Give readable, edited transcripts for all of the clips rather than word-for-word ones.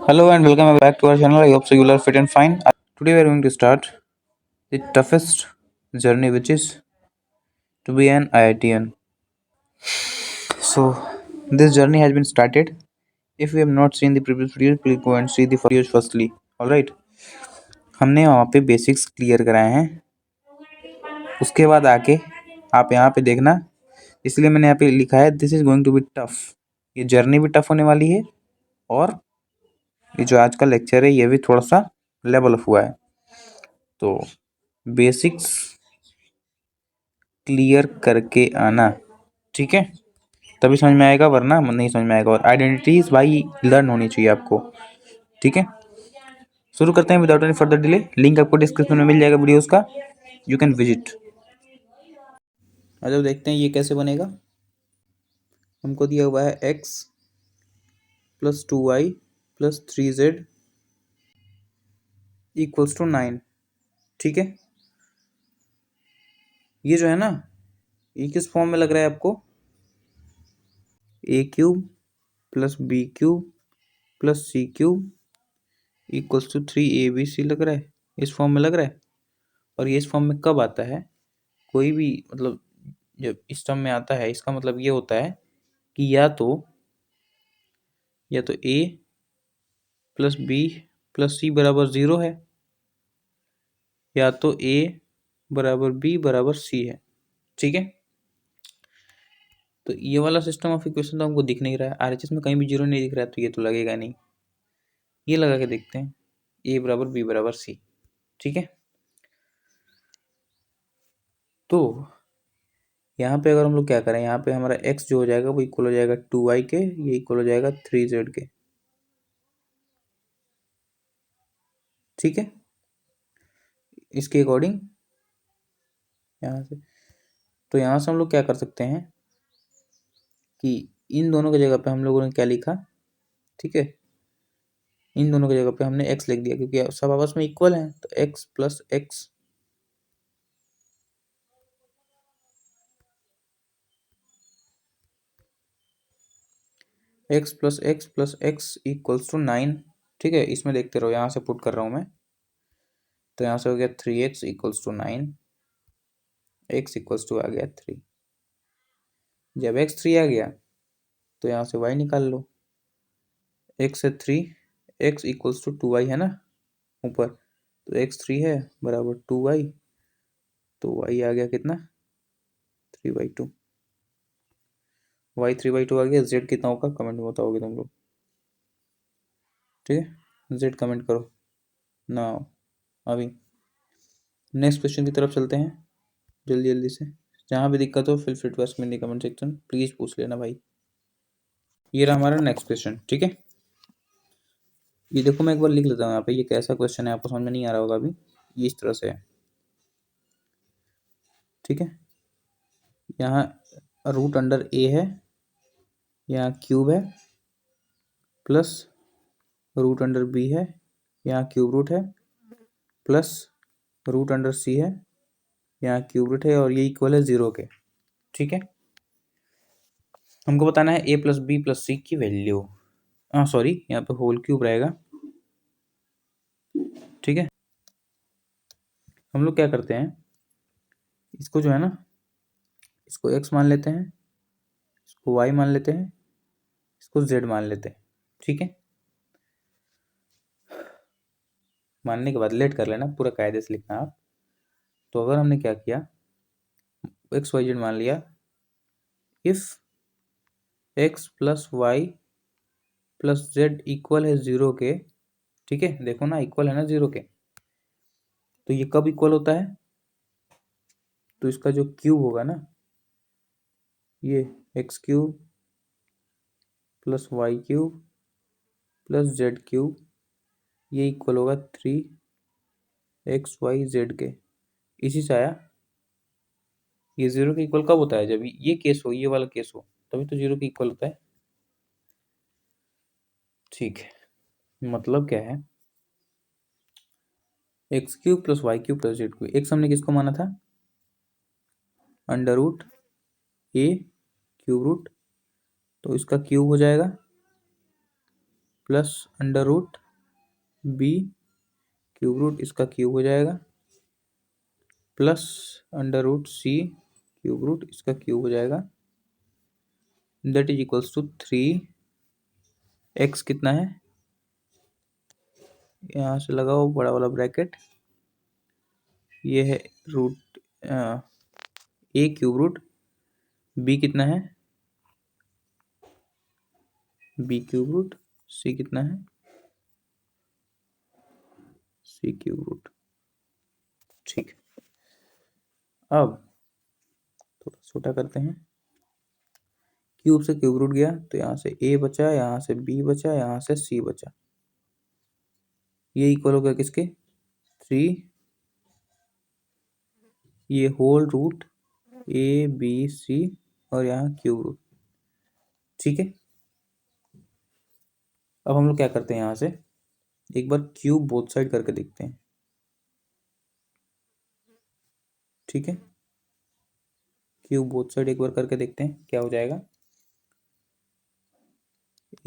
Hello and welcome back to our channel. I hope so you are fit and fine. Today we are going to start the toughest journey, which is to be an IITian. So this journey has been started. If you have not seen the previous videos, please go and see the videos firstly. All right. हमने वहाँ पे basics clear कराए हैं. उसके बाद आके आप यहाँ पे देखना. इसलिए मैंने यहाँ पे लिखा है this is going to be tough. ये जर्नी भी टफ होने वाली है और ये जो आज का लेक्चर है ये भी थोड़ा सा लेवल अप हुआ है. तो बेसिक्स क्लियर करके आना, ठीक है, तभी समझ में आएगा, वरना नहीं समझ में आएगा. और आइडेंटिटीज भाई लर्न होनी चाहिए आपको, ठीक है. शुरू करते हैं without any further delay. Link आपको डिस्क्रिप्शन में मिल जाएगा वीडियोस का, यू कैन विजिट. अच्छा देखते हैं ये कैसे बनेगा. हमको दिया हुआ है x plus 2y plus 3z equals to 9, ठीक है. ये जो है ना, ये किस फॉर्म में लग रहा है आपको? a cube plus b cube plus c cube equals to 3abc लग रहा है. इस फॉर्म में लग रहा है. और ये इस फॉर्म में कब आता है? कोई भी मतलब जब इस टर्म में आता है, इसका मतलब ये होता है कि या तो a प्लस बी प्लस सी बराबर 0 है, या तो a बराबर b बराबर c है, ठीक है. तो ये वाला सिस्टम ऑफ इक्वेशन तो हमको दिख नहीं रहा है. आरएचएस में कहीं भी 0 नहीं दिख रहा है, तो ये तो लगेगा नहीं. ये लगा के देखते हैं, a बराबर b बराबर c, ठीक है. तो यहाँ पे अगर हम लोग क्या करें, यहाँ पे हमारा x जो हो जाएगा वो इक्वल हो जाएगा 2y के, ये इक्वल हो जाएगा 3z के, ठीक है. इसके अकॉर्डिंग यहाँ से, तो यहाँ से हम लोग क्या कर सकते हैं कि इन दोनों की जगह पे हम लोगों ने क्या लिखा, ठीक है, इन दोनों की जगह पे हमने x लिख दिया, क्योंकि सब आपस में इक्वल हैं. तो x plus x x plus x plus x equals to 9, ठीक है. इसमें देखते रहो, यहाँ से पुट कर रहा हूँ मैं. तो यहाँ से हो गया 3x equals to 9, x equals to आ गया 3. जब x 3 आ गया तो यहाँ से y निकाल लो. x से 3, x इक्वल्स टू 2y है ना ऊपर. तो x 3 है बराबर 2y, तो y आ गया कितना, 3/2. y 3/2 आ गया. z कितना होगा कमेंट में बताओगे तुम लोग, ठीक है. z कमेंट करो ना. अभी नेक्स्ट क्वेश्चन की तरफ चलते हैं जल्दी जल्दी से. जहाँ भी दिक्कत हो feel free to ask me in the comment section, please पूछ लेना भाई. ये रहा हमारा नेक्स्ट क्वेश्चन, ठीक है. ये देखो मैं एक बार लिख लेता हूँ यहाँ पे, ये कैसा क्वेश्चन है आपको समझ में नहीं आ रहा होगा अभी. ये इस तरह से है, ठीक है. यहाँ रूट अंडर ए है, यहाँ क्यूब है, प्लस रूट अंडर बी है, यहाँ क्यूब रूट है, प्लस रूट अंडर सी है, यहाँ क्यूब रूट है, और ये इक्वल है 0 के, ठीक है. हमको बताना है a प्लस बी प्लस सी की वैल्यू. हाँ सॉरी, यहाँ पे होल क्यूब रहेगा, ठीक है. हम लोग क्या करते हैं, इसको जो है ना, इसको x मान लेते हैं, इसको y मान लेते हैं, इसको z मान लेते हैं, ठीक है. मानने के बाद लेट कर लेना, पूरा कायदे से लिखना आप. तो अगर हमने क्या किया, एक्स वाई जेड मान लिया, if x plus y plus z equal है 0 के, ठीक है. देखो ना इक्वल है ना 0 के, तो ये कब इक्वल होता है, तो इसका जो क्यूब होगा ना, ये x cube plus y cube plus z cube, ये इक्वल होगा 3xyz के. इसी से आया. ये 0 के इक्वल कब होता है, जब ये केस हो, ये वाला केस हो, तभी तो 0 के इक्वल होता है, ठीक है. मतलब क्या है, x cube plus y cube plus z cube. X हमने किसको माना था, under root a cube root, तो इसका क्यूब हो जाएगा plus under root b cube root इसका क्यूब हो जाएगा plus under root c cube root इसका क्यूब हो जाएगा that is equals to 3x कितना है, यहाँ से लगाओ बड़ा वाला ब्रैकेट, ये है root a cube root B कितना है, बी क्यूब रूट सी कितना है, सी क्यूब रूट। ठीक है, अब थोड़ा छोटा करते हैं, क्यूब से क्यूब रूट गया तो यहाँ से ए बचा, यहाँ से बी बचा, यहाँ से सी बचा, ये इक्वल हो गया किसके 3, ये whole root a b c और यहाँ क्यूब रूट। ठीक है, अब हम लोग क्या करते हैं, यहाँ से एक बार क्यूब बोथ साइड करके देखते हैं। ठीक है, क्यूब बोथ साइड एक बार करके देखते हैं क्या हो जाएगा,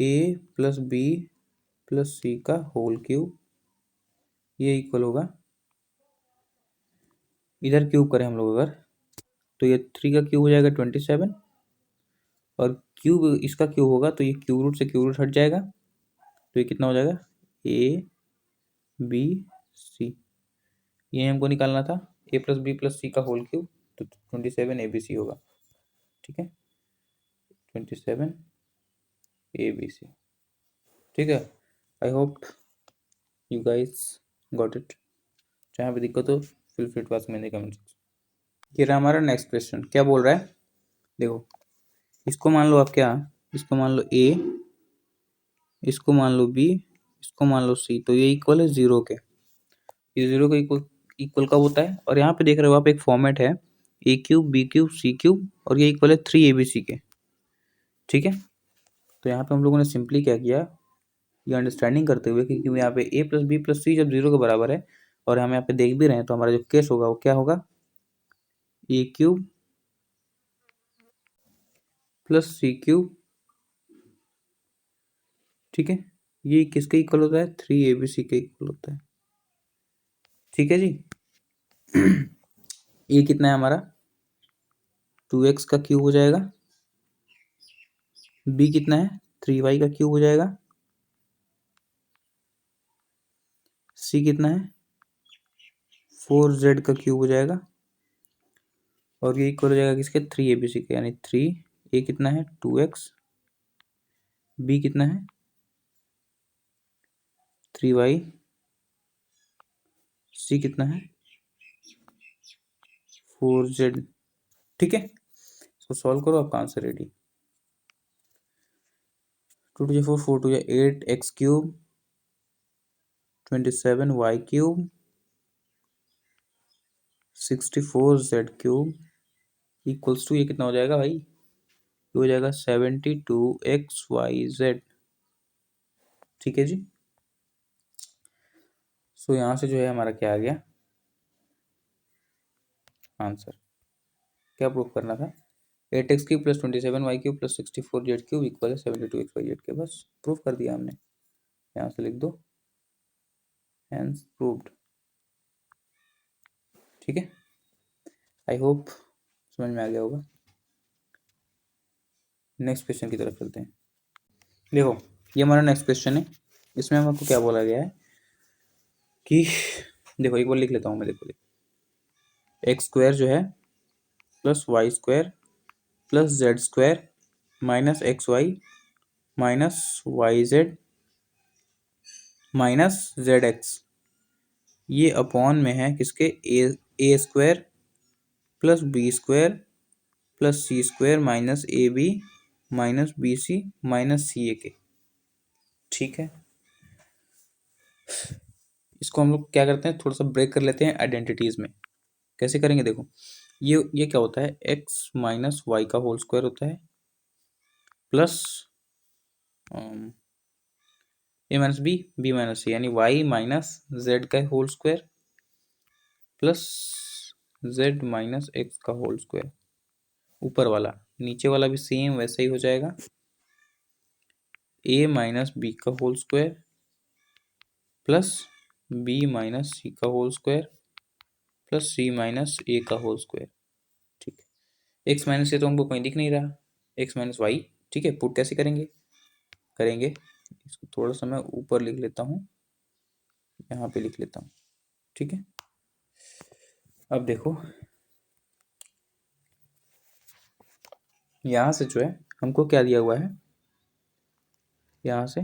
ए प्लस बी प्लस सी का होल क्यूब, ये इक्वल होगा, इधर क्यूब करें हम लोग अगर तो ये 3 का क्यूब हो जाएगा 27 और क्यूब इसका क्यूब होगा तो ये क्यूब रूट से क्यूब रूट हट जाएगा तो ये कितना हो जाएगा ए बी सी, ये हमको निकालना था ए प्लस बी प्लस सी का होल क्यूब, तो 27 ए बी सी होगा। ठीक है, 27 ए बी सी। ठीक है, I hope you guys got it, जहाँ भी दिक्कत हो feel free to ask me in the comment section. ये रहा हमारा नेक्स्ट क्वेश्चन, क्या बोल रहा है देखो, इसको मान लो आप क्या, इसको मान लो ए, इसको मान लो बी, इसको मान लो सी, तो ये इक्वल है जीरो के, ये जीरो का इक्वल इक्वल कब होता है, और यहाँ पे देख रहे हो आप एक फॉर्मेट है ए cube B cube C cube और ये इक्वल है 3 ABC के। ठीक है, तो यहाँ पे हम लोगों ने सिंपली क्या किया, ये अंडरस्टैंडिंग करते हुए क्योंकि यहाँ पे ए प्लस बी प्लस सी जब जीरो के बराबर है और हम यहाँ पे देख भी रहे हैं तो हमारा जो केस होगा वो क्या होगा, ए क्यूब प्लस सी क्यूब। ठीक है, ये किसके इक्वल होता है 3 ABC के इक्वल होता है। ठीक है जी, ये कितना है हमारा 2x का क्यूब हो जाएगा, बी कितना है 3y का क्यूब हो जाएगा, सी कितना है 4z का क्यूब हो जाएगा और ये इक्वल हो जाएगा किसके 3 ABC के, यानी 3 ए कितना है 2x, बी कितना है 3y, सी कितना है 4z। ठीक है, इसको सॉल्व करो, आपका answer ready, 2 to 4 4 to 8 x cube 27y cube 64z cube equals to, ये कितना हो जाएगा भाई, ये हो जाएगा 72xyz। ठीक है जी, सो यहाँ से जो है हमारा क्या आ गया आंसर, क्या प्रूफ करना था, 8x cube plus 27y cube plus 64z cube equal है 72xyz के, बस प्रूफ कर दिया हमने, यहाँ से लिख दो हैंस प्रूव्ड। ठीक है, आई होप समझ में आ गया होगा। नेक्स्ट क्वेश्चन की तरफ चलते हैं। देखो, ये हमारा नेक्स्ट क्वेश्चन है, इसमें हमको क्या बोला गया है कि देखो एक बार लिख लेता हूँ मैं, देखो एक्स स्क्वायर जो है plus y square plus z square minus x y minus y z minus z x, ये अपॉन में है किसके a square plus b square plus c square minus a b minus b c minus c a के। ठीक है, इसको हम लोग क्या करते हैं, थोड़ा सा ब्रेक कर लेते हैं आइडेंटिटीज में। कैसे करेंगे देखो, ये क्या होता है एक्स माइनस वाई का होल स्क्वायर होता है plus a minus b minus c, यानी वाई माइनस जेड का whole square plus z minus x का होल स्क्वायर, ऊपर वाला, नीचे वाला भी सेम वैसा ही हो जाएगा, ए माइनस बी का whole square plus b minus c का whole square plus c minus a का होल स्क्वायर। ठीक है, एक्स माइनस ए तो हमको कहीं दिख नहीं रहा, एक्स माइनस वाई। ठीक है, पुट कैसे करेंगे, करेंगे इसको थोड़ा सा मैं ऊपर लिख लेता हूँ, यहाँ पे लिख लेता हूँ। ठीक है, अब देखो यहाँ से जो है हमको क्या दिया हुआ है, यहाँ से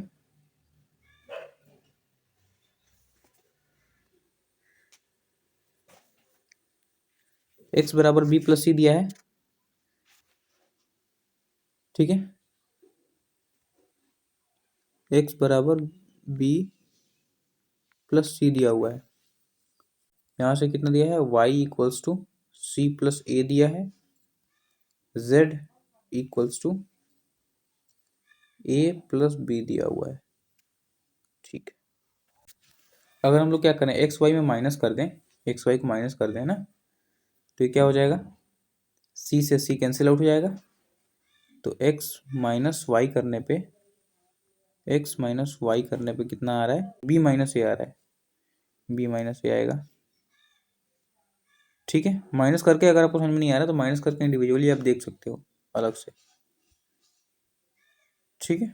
x बराबर बी प्लस सी दिया है। ठीक है, x बराबर बी प्लस सी दिया हुआ है। यहाँ से कितना दिया है, y equals to c plus a दिया है, z equals to a plus b दिया हुआ है। ठीक है, अगर हम लोग क्या करें, एक्स वाई में माइनस कर दें, एक्स वाई को माइनस कर दें ना, तो ये क्या हो जाएगा, सी से सी कैंसिल आउट हो जाएगा। तो एक्स माइनस वाई करने पे, एक्स माइनस वाई करने पे कितना आ रहा है, बी माइनस ए आ रहा है, बी माइनस ए आएगा। ठीक है, माइनस करके अगर आपको समझ में नहीं आ रहा तो माइनस करके इंडिविजुअली आप देख सकते हो अलग से। ठीक है,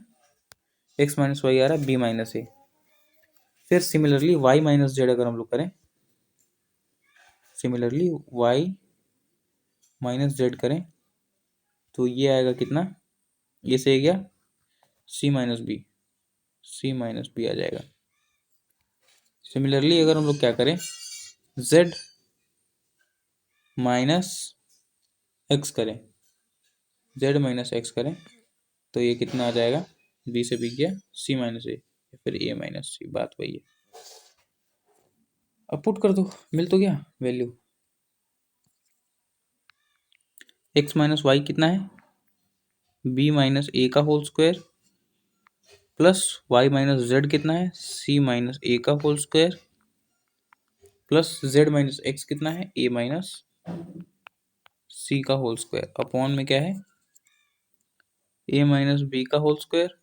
एक्स माइनस वाई आ रहा है बी माइनस ए। फिर सिमिलरली वाई माइनस जेड अगर हम लोग करें, सिमिलरली वाई माइनस जेड करें तो ये आएगा कितना, ये से गया सी minus b, c minus B आ जाएगा। सिमिलरली अगर हम लोग क्या करें, जेड माइनस एक्स करें, जेड माइनस एक्स करें तो ये कितना आ जाएगा, बी से बी गया सी माइनस ए, फिर ए माइनस सी, बात वही है। अब पुट कर दो, मिल तो गया वैल्यू। एक्स माइनस वाई कितना है, बी माइनस ए का whole square plus y minus z कितना है, सी माइनस ए का whole square plus z minus x कितना है, ए माइनस सी का होल स्क्वायर अपॉन में क्या है, ए माइनस बी का whole square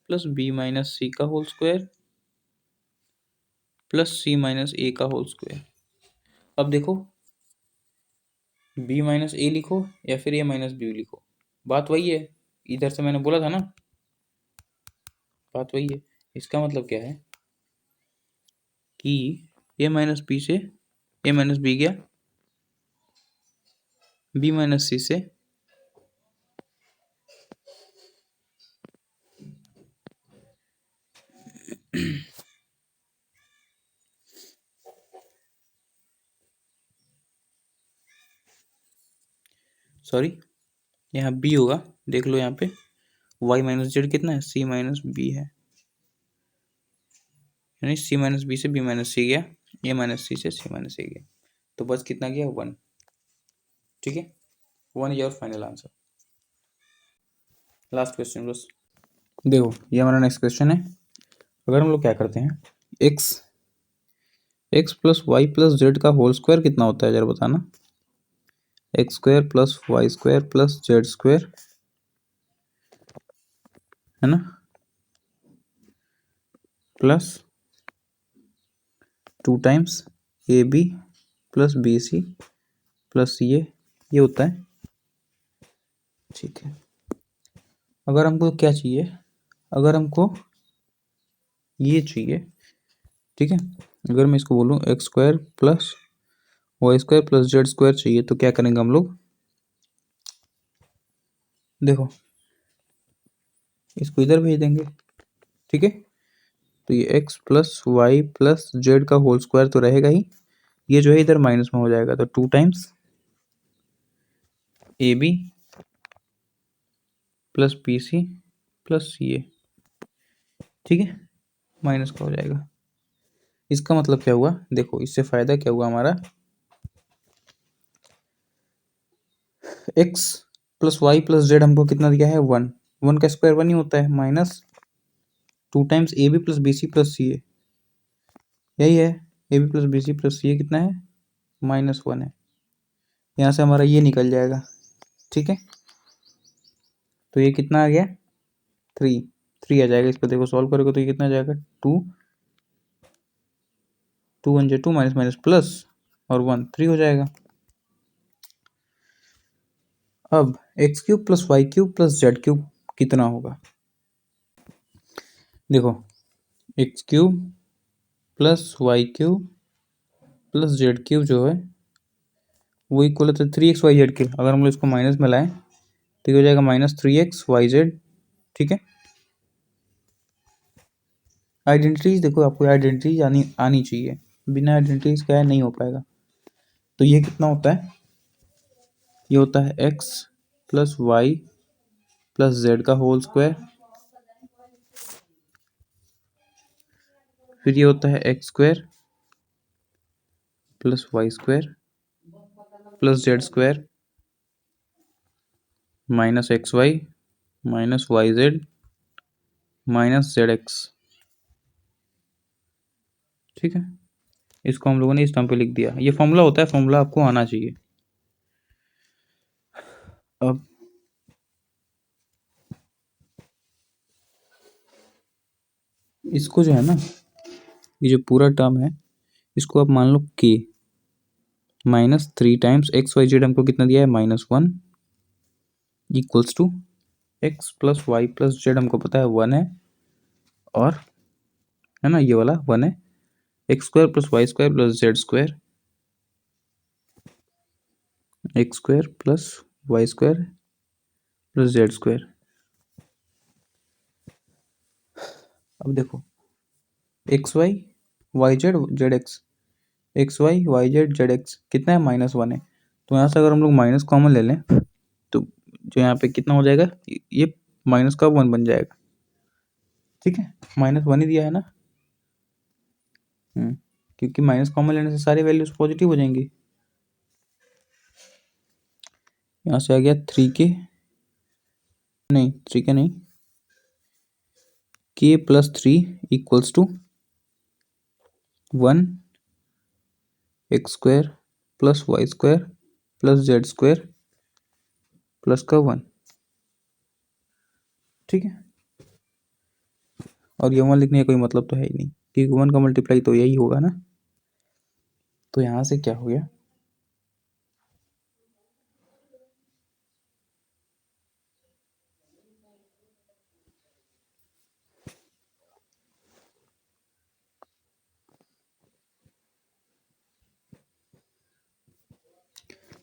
plus b minus c का whole square plus c minus a का होल स्क्वायर। अब देखो बी माइनस ए लिखो या फिर ए माइनस बी लिखो, बात वही है, इधर से मैंने बोला था ना, बात वही है। इसका मतलब क्या है कि ए माइनस बी से ए माइनस बी गया, बी माइनस सी से सॉरी यहाँ बी होगा, देख लो यहाँ पे वाई माइनस जेड कितना है, सी माइनस बी है, यानी सी माइनस बी से बी माइनस सी गया, ए माइनस सी से सी माइनस ए गया, तो बस कितना गया, वन। ठीक है, one is your final answer. Last question बस देखो, ये हमारा नेक्स्ट क्वेश्चन है। अगर हम लोग क्या करते हैं, x x plus y plus z का होल स्क्वायर कितना होता है जरा बताना, x square plus y square plus z square, है ना, plus 2 times a b plus b c plus ये होता है। ठीक है, अगर हमको क्या चाहिए, अगर हमको ये चाहिए, ठीक है, अगर मैं इसको बोलूँ x square plus y square plus z square चाहिए तो क्या करेंगे हम लोग, देखो इसको इधर भेज देंगे। ठीक है, तो ये x plus y plus z का होल स्क्वायर तो रहेगा ही, ये जो है इधर माइनस में हो जाएगा, तो 2 times a b plus b c plus ये, ठीक है, माइनस का हो जाएगा। इसका मतलब क्या हुआ, देखो इससे फायदा क्या हुआ हमारा, x plus y plus z हमको कितना दिया है, वन, वन का स्क्वायर वन ही होता है, minus 2 times a b plus b c plus c a, यही है, a b plus b c plus c a कितना है, -1 है, यहाँ से हमारा ये निकल जाएगा। ठीक है, तो ये कितना आ गया, 3 3 आ जाएगा। इसको देखो सॉल्व करोगे तो ये कितना आ जाएगा, 2, 2 1 2 माइनस माइनस प्लस और 1 3 हो जाएगा। अब x cube plus y cube plus z cube कितना होगा? देखो x cube plus y cube plus z cube जो है वो इक्वल है 3x y z के। अगर हम लोग इसको माइनस में लाएं तो ये हो जाएगा -3x y z। ठीक है, आइडेंटिटीज देखो, आपको आइडेंटिटीज आनी आनी चाहिए, बिना आइडेंटिटीज क्या है नहीं हो पाएगा। तो ये कितना होता है, ये होता है x plus y plus z का होल स्क्वायर, फिर ये होता है x square plus y square plus z square minus x y minus y z minus z x. ठीक है, इसको हम लोगों ने इस टर्म पे लिख दिया। ये फॉर्मूला होता है, फॉर्मूला आपको आना चाहिए। अब इसको जो है ना, ये जो पूरा टर्म है इसको आप मान लो k -3 times x y z, हमको कितना दिया है -1 equals to x plus y plus z हमको पता है 1 है, और है ना ये वाला 1 है, x square plus y square plus z square, x square plus y square plus z square. अब देखो x y y z z x, x y z z x कितना है -1 है। तो यहाँ से अगर हम लोग माइनस कॉमन ले लें तो जो यहाँ पे कितना हो जाएगा, ये माइनस का 1 बन जाएगा। ठीक है, -1 ही दिया है ना, क्योंकि माइनस कॉमन लेने से सारी वैल्यूज पॉजिटिव हो जाएंगी। यहाँ से आ गया 3k, नहीं 3k नहीं, k plus 3 equals to 1 x square plus y square plus z square plus का 1। ठीक है, और ये 1 लिखने का कोई मतलब तो है ही नहीं, क्योंकि 1 का मल्टीप्लाई तो यही होगा ना। तो यहाँ से क्या हो गया,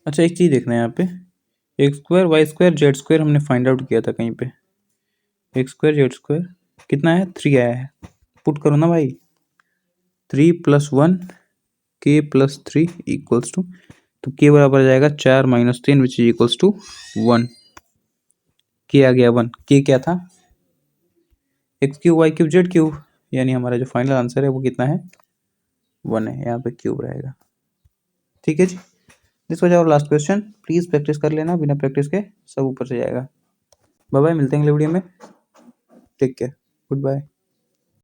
अच्छा एक चीज़ देखना है यहाँ पे, X square Y square Z square हमने फाइंड आउट किया था कहीं पे, एक्स स्क्वायर जेड स्क्वायर कितना है, 3 आया है। पुट करो ना भाई, 3 + 1 k + 3 इक्वल्स टू, तो k बराबर आ जाएगा 4 - 3 which is equals to 1। k आ गया 1, k क्या था, X cube Y cube Z cube, यानी हमारा जो फाइनल आंसर है वो कितना है, 1 है, यहाँ पे क्यूब रहेगा। ठीक है जी, this was our last question. Please practice कर लेना, बिना प्रैक्टिस के सब ऊपर से जाएगा। बाय बाय, मिलते हैं अगले वीडियो में, टेक केयर, गुड बाय।